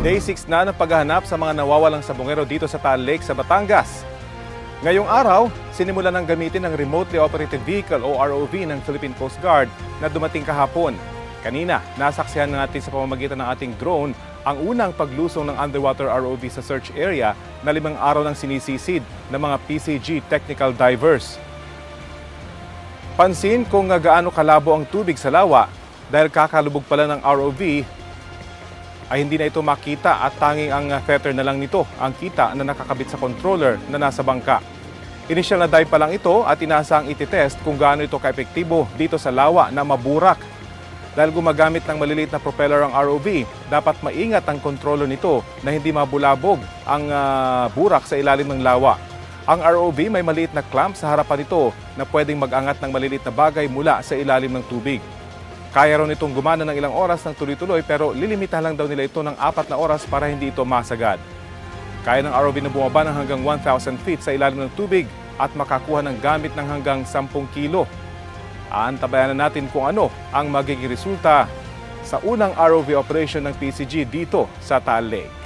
Day 6 na ng paghahanap sa mga nawawalang sabongero dito sa Taal Lake sa Batangas. Ngayong araw, sinimulan ng gamitin ng Remotely Operated Vehicle o ROV ng Philippine Coast Guard na dumating kahapon. Kanina, nasaksihan natin sa pamamagitan ng ating drone ang unang paglusong ng underwater ROV sa search area na 5 araw ng sinisisid ng mga PCG technical divers. Pansin kung gaano kalabo ang tubig sa lawa dahil kakalubog pala ng ROV ay hindi na ito makita at tanging ang tether na lang nito ang kita na nakakabit sa controller na nasa bangka. Initial na dive pa lang ito at inaasang ititest kung gaano ito kaepektibo dito sa lawa na maburak. Dahil gumagamit ng maliliit na propeller ang ROV, dapat maingat ang controller nito na hindi mabulabog ang burak sa ilalim ng lawa. Ang ROV may maliit na clamp sa harapan nito na pwedeng mag-angat ng maliliit na bagay mula sa ilalim ng tubig. Kaya raw nitong gumana ng ilang oras ng tuloy-tuloy pero lilimitahan lang daw nila ito ng 4 na oras para hindi ito masagad. Kaya ng ROV na bumaba ng hanggang 1,000 feet sa ilalim ng tubig at makakuha ng gamit ng hanggang 10 kilo. Aantabayan na natin kung ano ang magiging resulta sa unang ROV operation ng PCG dito sa Taal Lake.